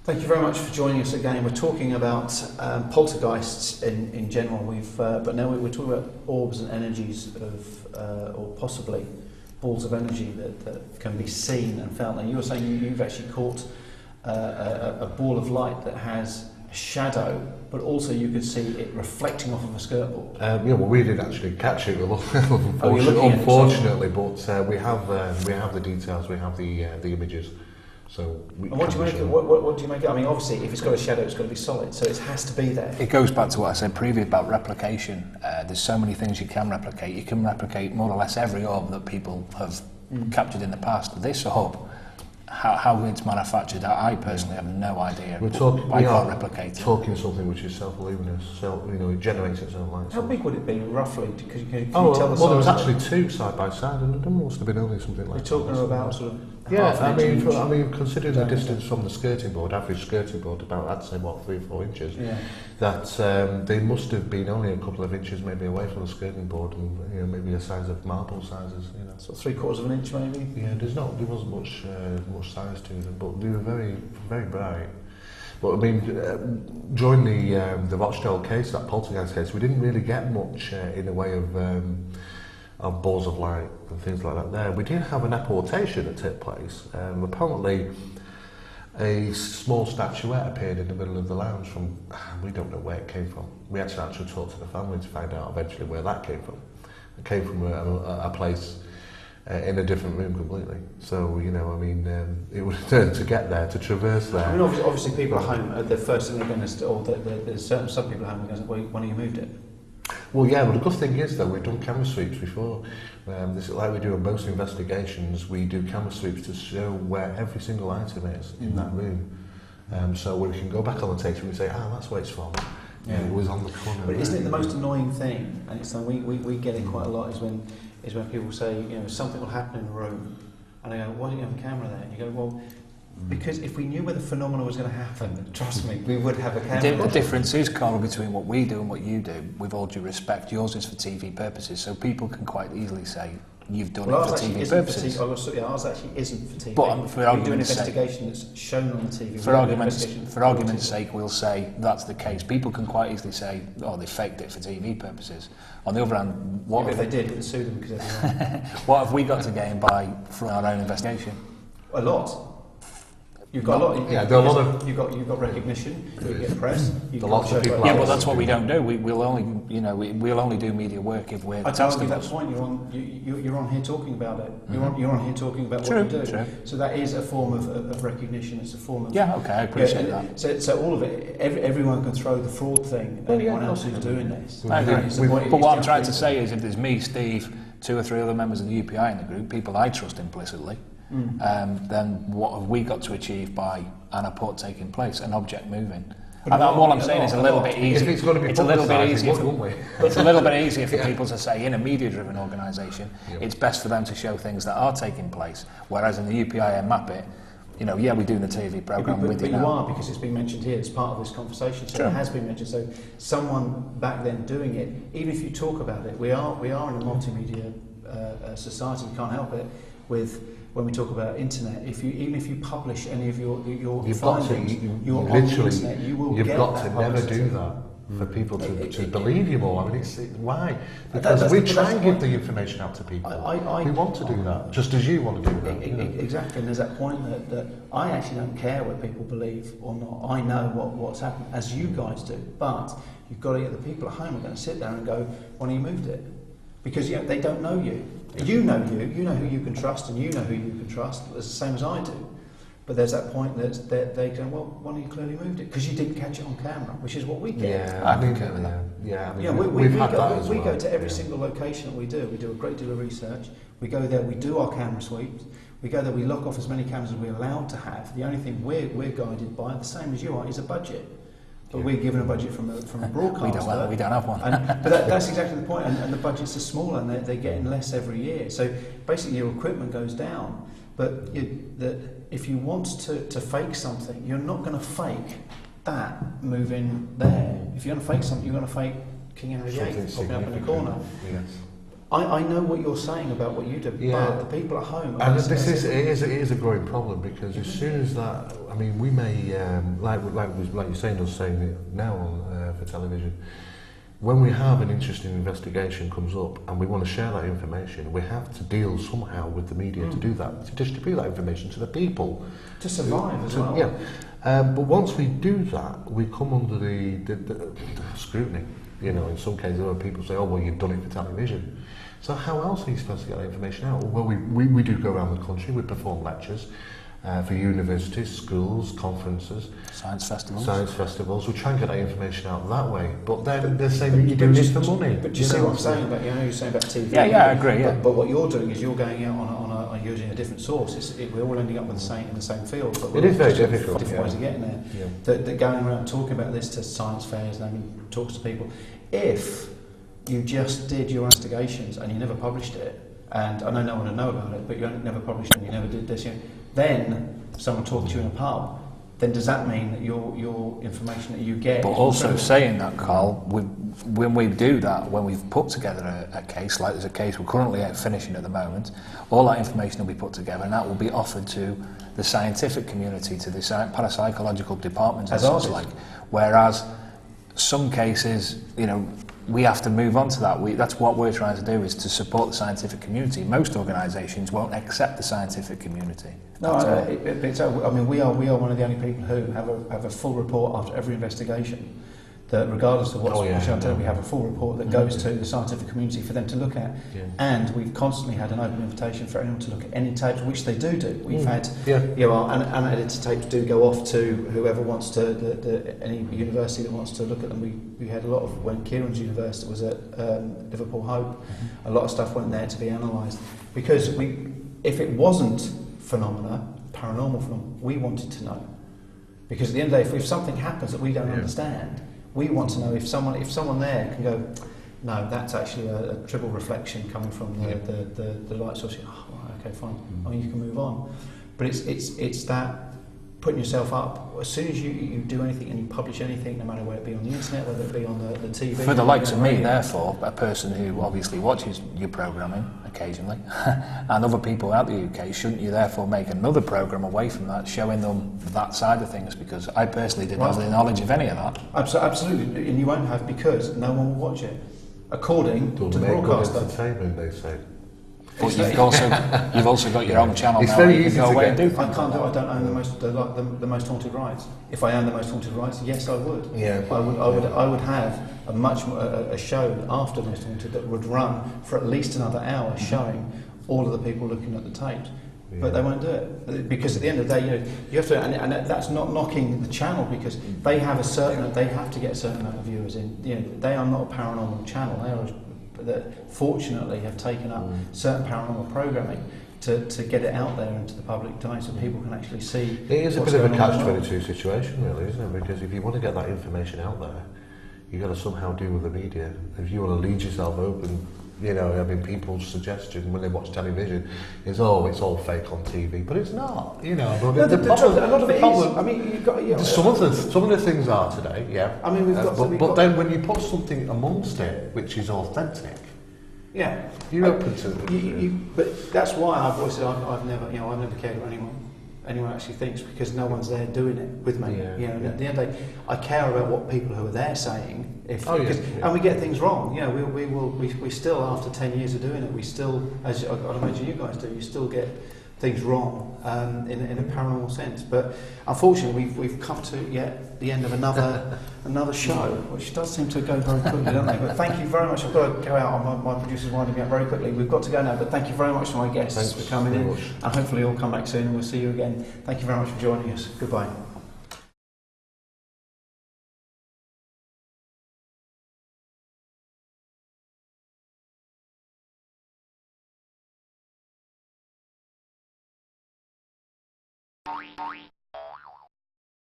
Thank you very much for joining us again. We're talking about poltergeists in general. But now we're talking about orbs and energies of, or possibly balls of energy that can be seen and felt. And you were saying you've actually caught a ball of light that has a shadow, but also you could see it reflecting off of a skirt board. Well, we didn't actually catch it, unfortunately, but we have the details, we have the images. So what do you make of what do you make of? I mean, obviously, if it's got a shadow, it's got to be solid, so it has to be there. It goes back to what I said previously about replication. There's so many things you can replicate. You can replicate more or less every orb that people have captured in the past. This orb, how it's manufactured, I personally have no idea. We can't replicate it. Talking something which is self-luminous, it generates its own light. How big would it be roughly? Can you tell the size? Well, there was actually two side by side, and there must have been only something like. We're talking about sort of. I mean, considering the distance from the skirting board, average skirting board, about I'd say 3 or 4 inches. Yeah. That they must have been only a couple of inches maybe away from the skirting board, and maybe a size of marble sizes. So 3/4 of an inch maybe. Yeah, there wasn't much size to them, but they were very, very bright. But I mean, during the Rochdale case, that poltergeist case, we didn't really get much in the way of balls of light and things like that there. We did have an apportation that took place. Apparently, a small statuette appeared in the middle of the lounge from, we don't know where it came from. We actually talked to the family to find out eventually where that came from. It came from a place in a different room completely. So, it would to get there, to traverse there. I mean, obviously people at home, the first thing they're going to, or there's some people at home are going to say, well, when have you moved it? Well, yeah, but the good thing is, though, we've done camera sweeps before. This is like we do in most investigations, we do camera sweeps to show where every single item is in that room. So we can go back on the tape and we say, that's where it's from. Yeah. It was on the corner. But isn't it the most annoying thing, and it's something we get it quite a lot, is when people say, something will happen in a room, and I go, why don't you have a camera there? And you go, well, because if we knew where the phenomenon was going to happen, trust me, we would have a camera. The difference is, Carl, between what we do and what you do, with all due respect, yours is for TV purposes, so people can quite easily say, you've done it for TV purposes. Ours actually isn't for TV. But we do an investigation that's shown on the TV. For argument's sake, we'll say that's the case. People can quite easily say, they faked it for TV purposes. On the other hand, if they did, we'd sue them because what have we got to gain from our own investigation? A lot. You've got a lot. Yeah, there are a lot of. You've got recognition. You get press. Lots of people. Yeah, but that's what we don't do. We'll only do media work if we're. I tell you that point. You're on here talking about it. You're on here talking about what you do. True. So that is a form of recognition. It's a form of. Yeah. Okay, I appreciate that. So all of it. Everyone can throw the fraud thing at anyone else who's doing this. I agree. But what I'm trying to say is, if there's me, Steve, 2 or 3 other members of the UPIA in the group, people I trust implicitly. Then what have we got to achieve by an report taking place, an object moving? And all I'm saying is a little bit easier. It's a little bit easier. It's a little bit easier for people to say in a media-driven organisation, it's best for them to show things that are taking place. Whereas in the UPIA map it, we're doing the TV programme with you now. But you are, because it's been mentioned here, it's part of this conversation, so it has been mentioned. So someone back then doing it, even if you talk about it, we are in a multimedia society, we can't help it, when we talk about internet, even if you publish any of your findings, you're on the internet, you will get that. You've got to never do that for people to believe you more. I mean, why? Because we try and give the information out to people. We want to do that, just as you want to do that. Exactly, and there's that point that I actually don't care what people believe or not. I know what's happened, as you guys do, but you've got to get the people at home who are going to sit there and go, when you moved it? Because they don't know you. You know who you can trust, and you know who you can trust. It's the same as I do. But there's that point that they go, well, one of you clearly moved it because you didn't catch it on camera, which is what we get. Yeah, I think we go to every single location that we do. We do a great deal of research. We go there, we do our camera sweeps. We go there, we lock off as many cameras as we're allowed to have. The only thing we're guided by, the same as you are, is a budget. But we're given a budget from a broadcaster. we don't have one. But that's exactly the point. And the budgets are smaller, and they're getting less every year. So basically, your equipment goes down. But if you want to fake something, you're not going to fake that moving there. If you're going to fake something, you're going to fake King Henry VIII popping up in the corner. Yes. I know what you're saying about what you do, but the people at home... And it is a growing problem, because as soon as that... I mean, we may, like you're saying, us saying it now on, for television, when we have an interesting investigation comes up and we want to share that information, we have to deal somehow with the media to do that, to distribute that information to the people. To survive as well. Yeah. But once we do that, we come under the scrutiny. You know, in some cases, there are people say, oh, well, you've done it for television. So how else are you supposed to get that information out? Well, we do go around the country, we perform lectures for universities, schools, conferences. Science festivals. We try and get that information out that way. But then they're saying that you're doing this for money. But you see what I'm saying about, you're saying about TV. Yeah, I agree, yeah. But what you're doing is you're going out on using a different source. We're all ending up with in the same field. But it is very difficult. Different ways of getting there. Yeah. That going around talking about this to science fairs and talks to people. If you just did your investigations and you never published it, and I know no one would know about it, but you never published it and you never did this, then someone talked to you in a pub, then does that mean that your information that you get... But also saying that, Carl, when we do that, when we've put together a case, like there's a case we're currently finishing at the moment, all that information will be put together and that will be offered to the scientific community, to the parapsychological departments and such like. Whereas some cases, we have to move on to that. That's what we're trying to do, is to support the scientific community. Most organisations won't accept the scientific community. No, we are one of the only people who have a full report after every investigation. That regardless of what's shown, we have a full report that goes to the scientific community for them to look at. Yeah. And we've constantly had an open invitation for anyone to look at any tapes, which they do. We've had, our unedited tapes do go off to whoever wants to, any university that wants to look at them. We had a lot of, when Kieran's university was at Liverpool Hope, a lot of stuff went there to be analysed. Because if it wasn't paranormal phenomena, we wanted to know. Because at the end of the day, if something happens that we don't understand, we want to know if someone there can go, no, that's actually a triple reflection coming from the light source. Oh, right, okay, fine. I mean, you can move on. But it's that putting yourself up. As soon as you do anything and you publish anything, no matter whether it be on the internet, whether it be on the TV. For the likes of me, therefore, a person who obviously watches your programming occasionally, and other people out the UK, shouldn't you therefore make another programme away from that, showing them that side of things? Because I personally didn't have the knowledge of any of that. Absolutely, and you won't have, because no one will watch it. According to the broadcaster. Entertainment, they say. But you've also got your own channel now. Very easy to go away and do. I can't do. I don't own the most haunted rights. If I owned the most haunted rights, yes, I would. Yeah. I would have a show after Most Haunted that would run for at least another hour, showing all of the people looking at the tapes. Yeah. But they won't do it, because at the end of the day, you have to, and that's not knocking the channel, because they have to get a certain amount of viewers in. They are not a paranormal channel. They are that fortunately have taken up certain paranormal programming to get it out there into the public domain so people can actually see. It is a bit of a catch-22 situation, really, isn't it? Because if you want to get that information out there, you've got to somehow deal with the media. If you want to lead yourself open, people's suggestion when they watch television is, oh, it's all fake on TV, but it's not. But a lot of it is. I mean, you've got some of the things are today, yeah. I mean, but then when you put something amongst it which is authentic, yeah, you're open to it. But that's why I've always said I've never cared what anyone actually thinks, because no one's there doing it with me. At the end of the day, I care about what people who are there saying. And we get things wrong. We still, after 10 years of doing it, we still, as I'd imagine you guys do, you still get things wrong in a paranormal sense. But unfortunately, we've come to the end of another show, which does seem to go very quickly, don't they? But thank you very much. I've got to go out. My producer's winding me up very quickly. We've got to go now. But thank you very much to my guests for coming in, and hopefully you'll come back soon and we'll see you again. Thank you very much for joining us. Goodbye.